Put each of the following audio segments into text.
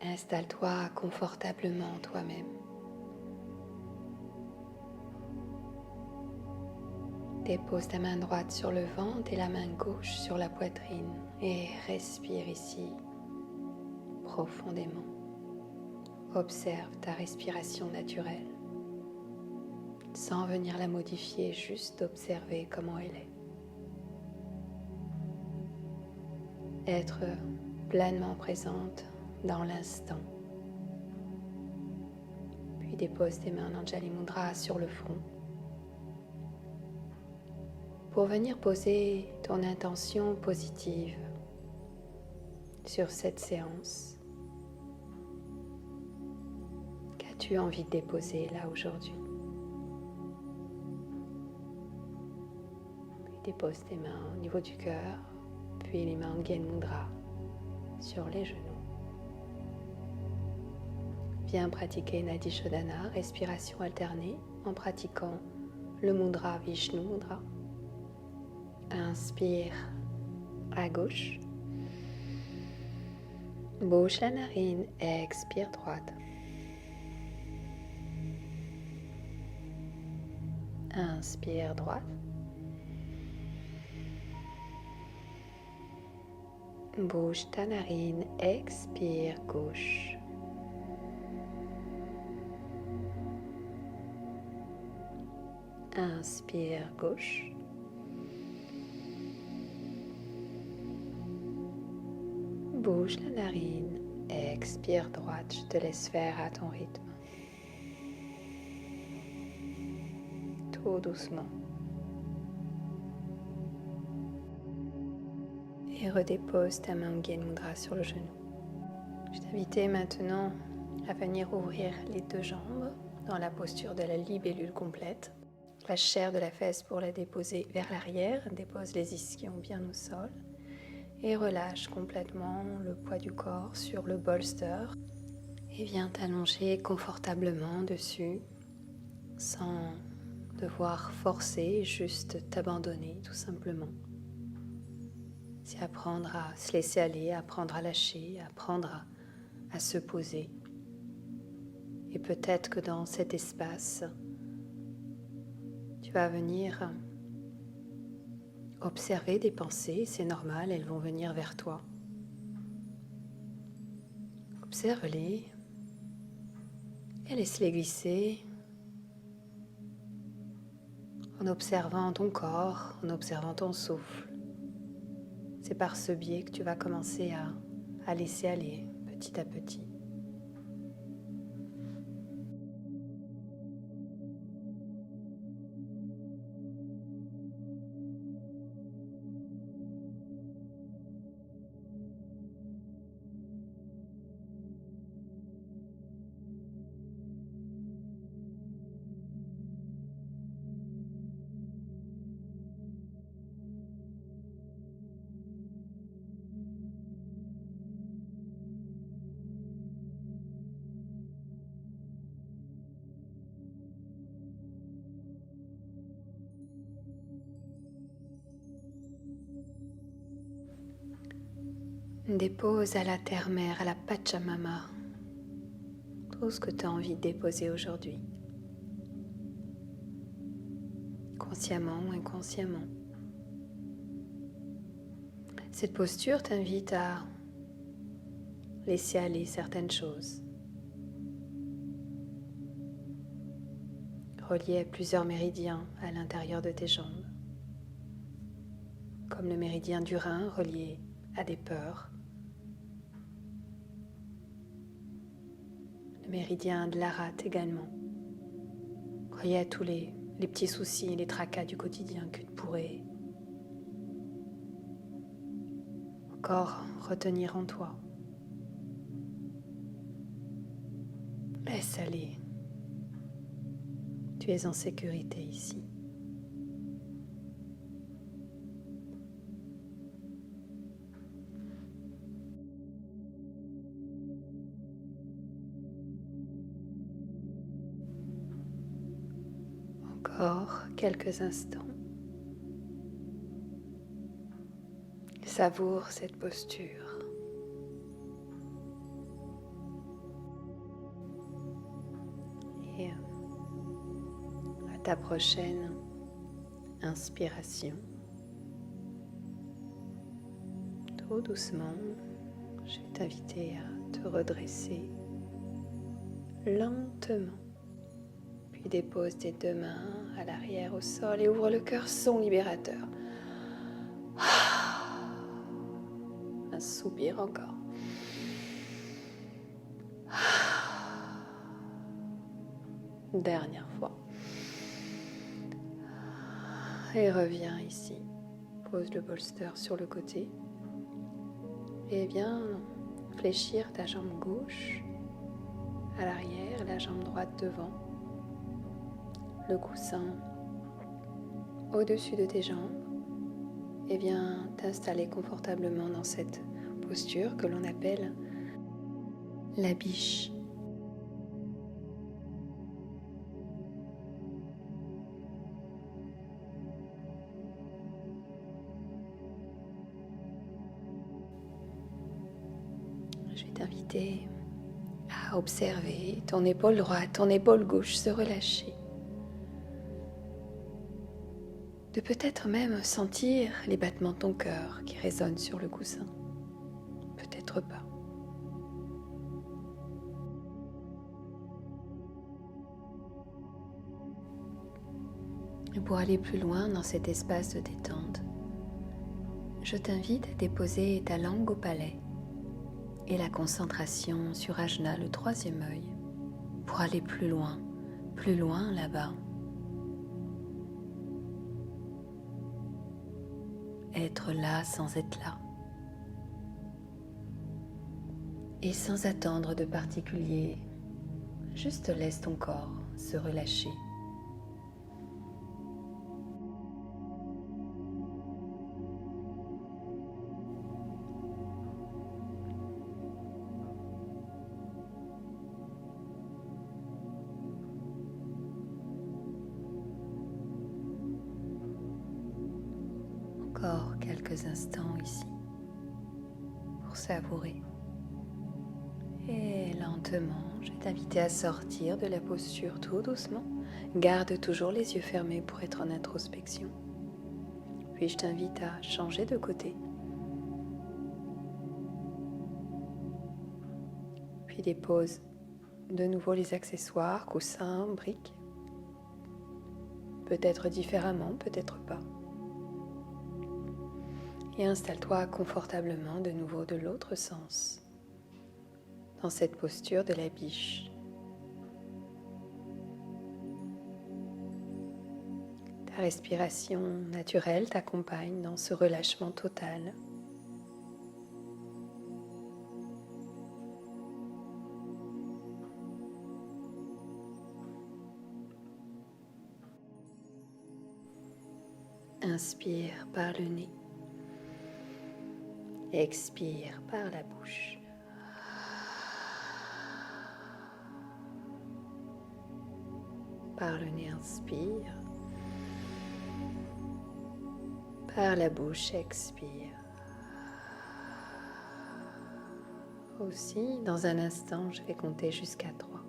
Installe-toi confortablement toi-même. Dépose ta main droite sur le ventre et la main gauche sur la poitrine et respire ici profondément. Observe ta respiration naturelle sans venir la modifier, juste observer comment elle est. Être pleinement présente dans l'instant. Puis dépose tes mains en Anjali Mudra sur le front pour venir poser ton intention positive sur cette séance. Qu'as-tu envie de déposer là aujourd'hui? Puis dépose tes mains au niveau du cœur, puis les mains en Gyan Mudra sur les genoux. Viens pratiquer Nadi Shodhana, respiration alternée, en pratiquant le mudra Vishnu Mudra. Inspire à gauche. Bouche la narine, expire droite. Inspire droite. Bouge ta narine, expire gauche. Inspire gauche. Bouge la narine, expire droite, je te laisse faire à ton rythme. Tout doucement. Et redépose ta main Gyan Mudra sur le genou. Je t'invite maintenant à venir ouvrir les deux jambes dans la posture de la libellule complète. La chair de la fesse pour la déposer vers l'arrière, dépose les ischions bien au sol et relâche complètement le poids du corps sur le bolster et viens t'allonger confortablement dessus sans devoir forcer, juste t'abandonner tout simplement. C'est apprendre à se laisser aller, apprendre à lâcher, apprendre à se poser. Et peut-être que dans cet espace, tu vas venir observer des pensées, c'est normal, elles vont venir vers toi. Observe-les et laisse-les glisser en observant ton corps, en observant ton souffle. C'est par ce biais que tu vas commencer à laisser aller petit à petit. Dépose à la terre-mère, à la Pachamama, tout ce que tu as envie de déposer aujourd'hui, consciemment ou inconsciemment. Cette posture t'invite à laisser aller certaines choses, reliées à plusieurs méridiens à l'intérieur de tes jambes, comme le méridien du rein relié à des peurs, le méridien de la rate également, relié à tous les petits soucis, les tracas du quotidien que tu pourrais encore retenir en toi. Laisse aller. Tu es en sécurité ici. Encore quelques instants. Savoure cette posture. ta prochaine inspiration, tout doucement, je vais t'inviter à te redresser lentement. Puis dépose tes deux mains à l'arrière au sol et ouvre le cœur, son libérateur. Un soupir encore. Dernière fois. Et reviens ici. Pose le bolster sur le côté. Et viens fléchir ta jambe gauche à l'arrière, la jambe droite devant. Le coussin au-dessus de tes jambes. Et viens t'installer confortablement dans cette posture que l'on appelle la biche. Je vais t'inviter à observer ton épaule droite, ton épaule gauche se relâcher. De peut-être même sentir les battements de ton cœur qui résonnent sur le coussin. Peut-être pas. Et pour aller plus loin dans cet espace de détente, je t'invite à déposer ta langue au palais et la concentration sur Ajna, le troisième œil, pour aller plus loin là-bas. Être là sans être là. Et sans attendre de particulier, juste laisse ton corps se relâcher. Encore quelques instants ici pour savourer. Et lentement, je vais t'inviter à sortir de la posture tout doucement. Garde toujours les yeux fermés pour être en introspection. Puis je t'invite à changer de côté. Puis dépose de nouveau les accessoires, coussins, briques. Peut-être différemment, peut-être pas. Et installe-toi confortablement de nouveau de l'autre sens, dans cette posture de la biche. Ta respiration naturelle t'accompagne dans ce relâchement total. Inspire par le nez. Expire par la bouche. Par le nez, inspire. Par la bouche, expire. Aussi, dans un instant, je vais compter jusqu'à 3.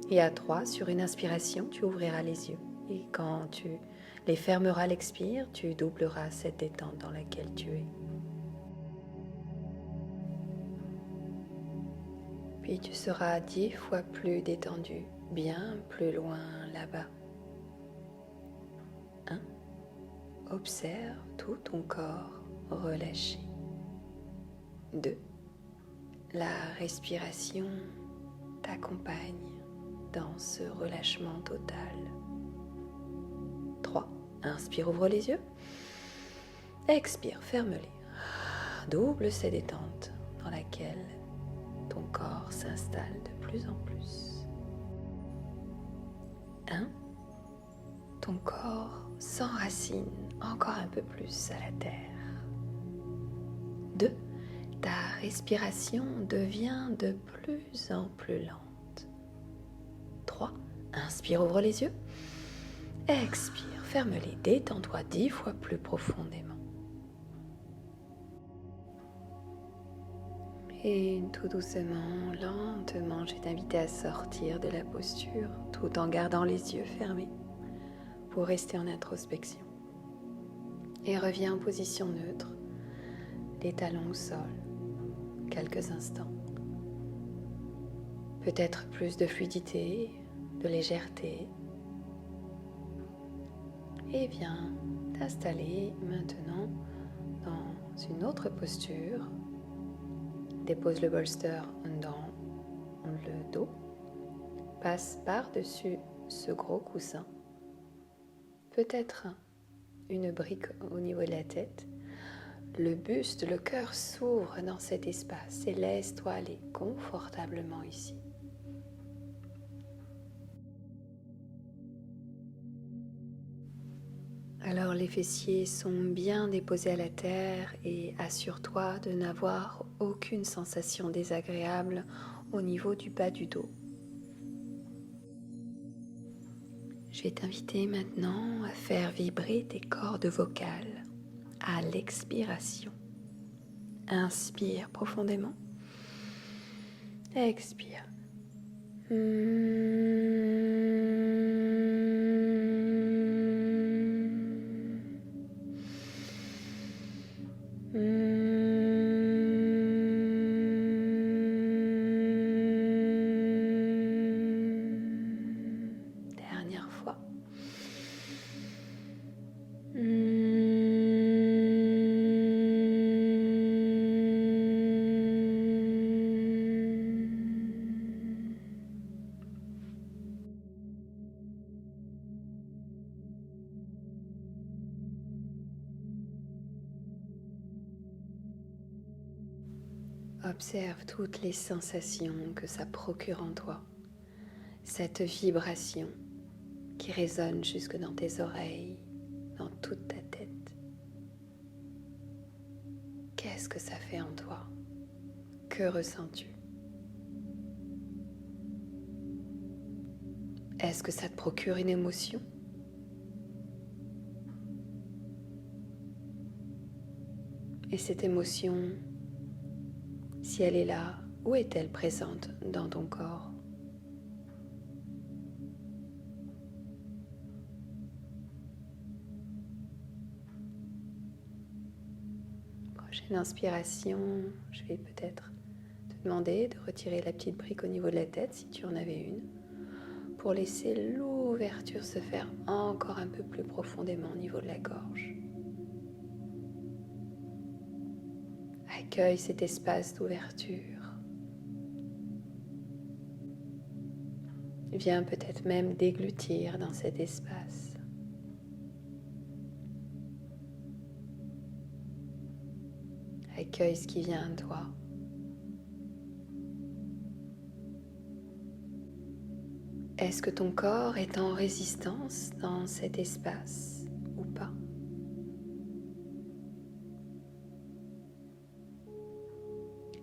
Et à 3, sur une inspiration, tu ouvriras les yeux. Et quand tu les fermeras à l'expire, tu doubleras cette détente dans laquelle tu es. Puis tu seras 10 fois plus détendu, bien plus loin là-bas. 1. Observe tout ton corps relâché. 2. La respiration t'accompagne dans ce relâchement total. 3. Inspire, ouvre les yeux. Expire, ferme-les. Double cette détente dans laquelle ton corps s'installe de plus en plus. 1. Ton corps s'enracine encore un peu plus à la terre. 2. Ta respiration devient de plus en plus lente. 3. Inspire, ouvre les yeux. Expire, ferme-les, détends-toi 10 fois plus profondément. Et tout doucement, lentement, je vais t'inviter à sortir de la posture tout en gardant les yeux fermés pour rester en introspection. Et reviens en position neutre, les talons au sol, quelques instants. Peut-être plus de fluidité, de légèreté. Et viens t'installer maintenant dans une autre posture. Dépose le bolster dans le dos. Passe par-dessus ce gros coussin. Peut-être une brique au niveau de la tête. Le buste, le cœur s'ouvre dans cet espace et laisse-toi aller confortablement ici. Alors les fessiers sont bien déposés à la terre et assure-toi de n'avoir aucune sensation désagréable au niveau du bas du dos. Je vais t'inviter maintenant à faire vibrer tes cordes vocales à l'expiration. Inspire profondément. Expire. Dernière fois. Observe toutes les sensations que ça procure en toi, cette vibration qui résonne jusque dans tes oreilles, dans toute ta tête. Qu'est-ce que ça fait en toi? Que ressens-tu? Est-ce que ça te procure une émotion? Et cette émotion, si elle est là, où est-elle présente dans ton corps? Prochaine inspiration, je vais peut-être te demander de retirer la petite brique au niveau de la tête si tu en avais une, pour laisser l'ouverture se faire encore un peu plus profondément au niveau de la gorge. Accueille cet espace d'ouverture. Viens peut-être même déglutir dans cet espace. Accueille ce qui vient de toi. Est-ce que ton corps est en résistance dans cet espace ou pas?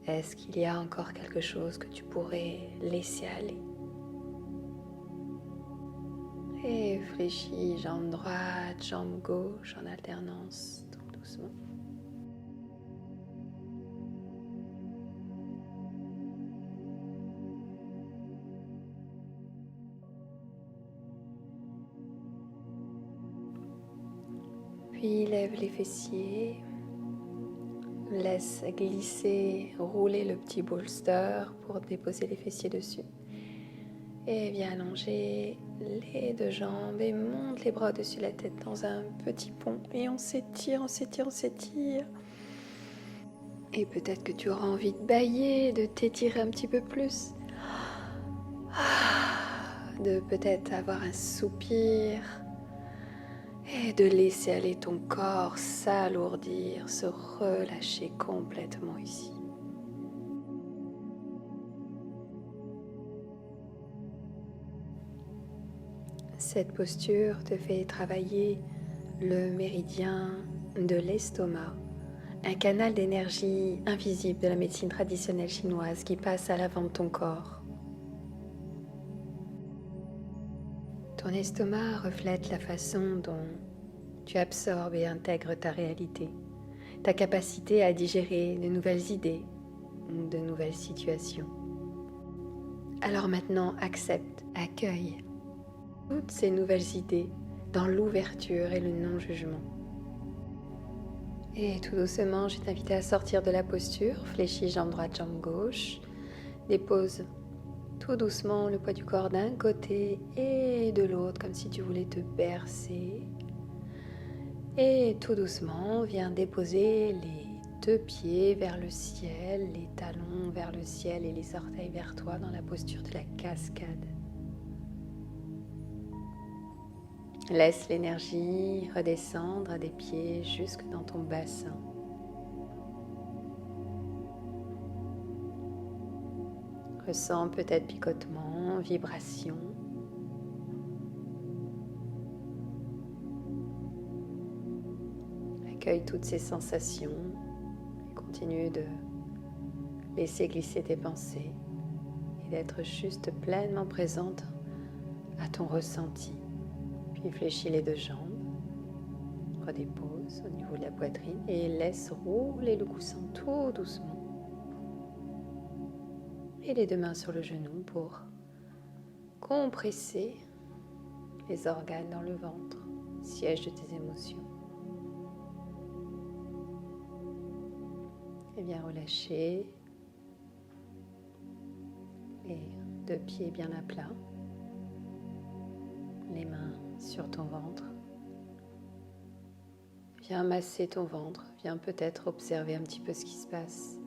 Est-ce qu'il y a encore quelque chose que tu pourrais laisser aller? Et fléchis, jambe droite, jambe gauche en alternance, tout doucement. Puis lève les fessiers. Laisse glisser, rouler le petit bolster pour déposer les fessiers dessus. Et viens allonger les deux jambes et monte les bras au-dessus de la tête dans un petit pont. Et on s'étire, on s'étire, on s'étire. Et peut-être que tu auras envie de bâiller, de t'étirer un petit peu plus. De peut-être avoir un soupir. Et de laisser aller ton corps s'alourdir, se relâcher complètement ici. Cette posture te fait travailler le méridien de l'estomac, un canal d'énergie invisible de la médecine traditionnelle chinoise qui passe à l'avant de ton corps. Ton estomac reflète la façon dont tu absorbes et intègres ta réalité, ta capacité à digérer de nouvelles idées ou de nouvelles situations. Alors maintenant, accepte, accueille toutes ces nouvelles idées, dans l'ouverture et le non-jugement. Et tout doucement, je vais t'inviter à sortir de la posture, fléchis jambe droite, jambe gauche, dépose tout doucement le poids du corps d'un côté et de l'autre, comme si tu voulais te bercer. Et tout doucement, viens déposer les deux pieds vers le ciel, les talons vers le ciel et les orteils vers toi dans la posture de la cascade. Laisse l'énergie redescendre des pieds jusque dans ton bassin. Ressens peut-être picotement, vibration. Accueille toutes ces sensations et continue de laisser glisser tes pensées et d'être juste pleinement présente à ton ressenti. Puis fléchis les deux jambes, redépose au niveau de la poitrine et laisse rouler le coussin tout doucement. Et les deux mains sur le genou pour compresser les organes dans le ventre, siège de tes émotions. Et bien relâcher les deux pieds bien à plat, les mains sur ton ventre. Viens masser ton ventre, viens peut-être observer un petit peu ce qui se passe.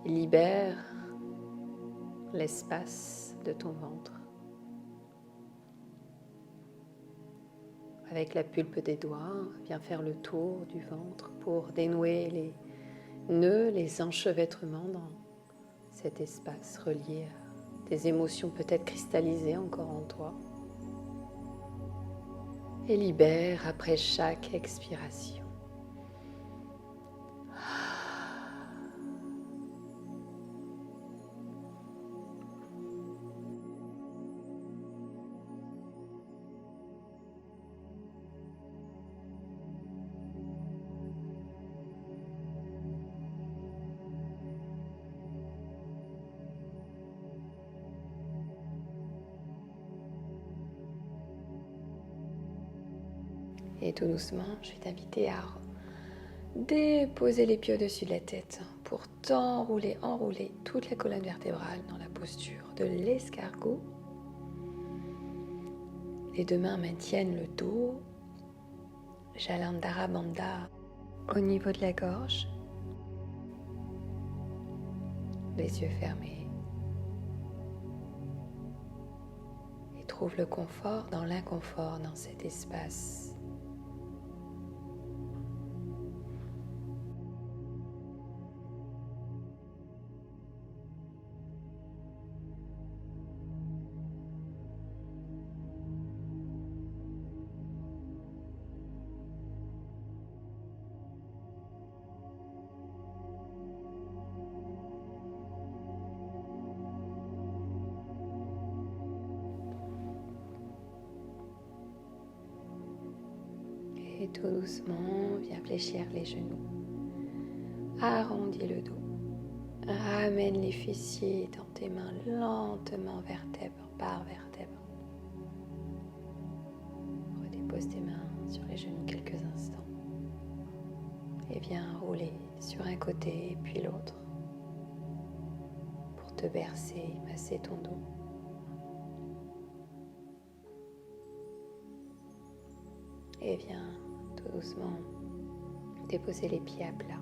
Et libère l'espace de ton ventre. Avec la pulpe des doigts, viens faire le tour du ventre pour dénouer les nœuds, les enchevêtrements dans cet espace relié à des émotions peut-être cristallisées encore en toi. Et libère après chaque expiration. Et tout doucement, je vais t'inviter à déposer les pieds au-dessus de la tête pour enrouler toute la colonne vertébrale dans la posture de l'escargot. Les deux mains maintiennent le dos, Jalandhara Bandha au niveau de la gorge, les yeux fermés. Et trouve le confort dans l'inconfort dans cet espace. Et tout doucement, viens fléchir les genoux. Arrondis le dos. Ramène les fessiers dans tes mains lentement, vertèbre par vertèbre. Redépose tes mains sur les genoux quelques instants. Et viens rouler sur un côté puis l'autre pour te bercer, masser ton dos. Et viens tout doucement déposer les pieds à plat.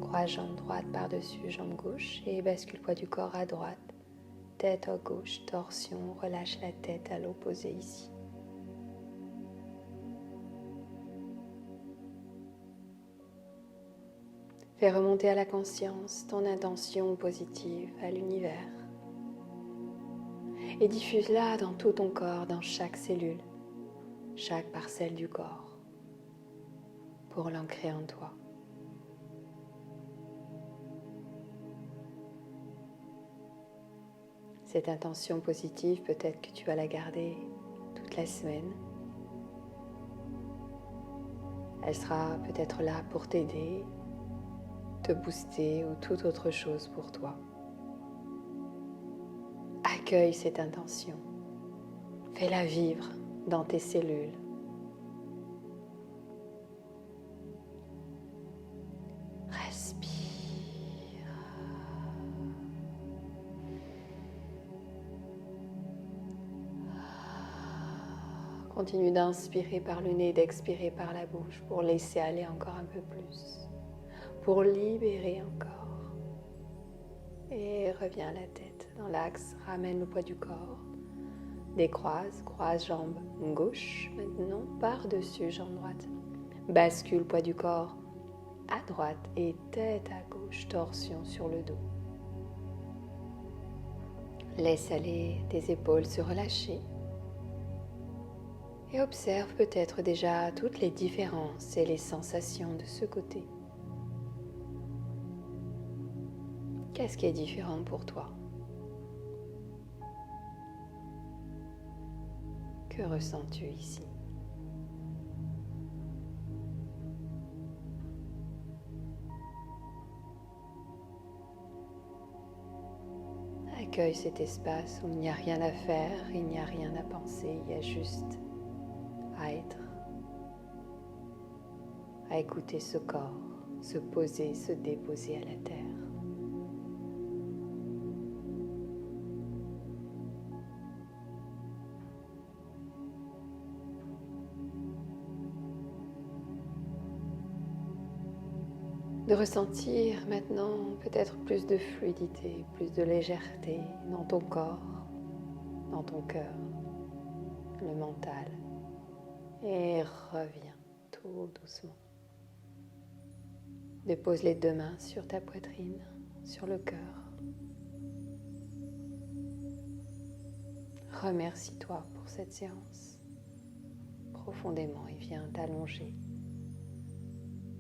Croise jambe droite par-dessus jambe gauche et bascule poids du corps à droite. Tête à gauche, torsion, relâche la tête à l'opposé ici. Fais remonter à la conscience ton intention positive à l'univers et diffuse-la dans tout ton corps, dans chaque cellule, chaque parcelle du corps, pour l'ancrer en toi. Cette intention positive, peut-être que tu vas la garder toute la semaine. Elle sera peut-être là pour t'aider, te booster ou toute autre chose pour toi. Accueille cette intention. Fais-la vivre dans tes cellules. Respire. Continue d'inspirer par le nez, d'expirer par la bouche pour laisser aller encore un peu plus, pour libérer encore. Et reviens à la tête dans l'axe, ramène le poids du corps. Décroise, croise jambe gauche, maintenant par-dessus jambe droite. Bascule poids du corps à droite et tête à gauche, torsion sur le dos. Laisse aller tes épaules se relâcher et observe peut-être déjà toutes les différences et les sensations de ce côté. Qu'est-ce qui est différent pour toi? Que ressens-tu ici? Accueille cet espace où il n'y a rien à faire, il n'y a rien à penser, il y a juste à être, à écouter ce corps se poser, se déposer à la terre. De ressentir maintenant peut-être plus de fluidité, plus de légèreté dans ton corps, dans ton cœur, le mental. Et reviens tout doucement. Dépose les deux mains sur ta poitrine, sur le cœur. Remercie-toi pour cette séance profondément et viens t'allonger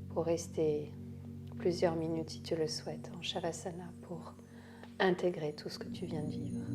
pour rester plusieurs minutes si tu le souhaites en Shavasana pour intégrer tout ce que tu viens de vivre.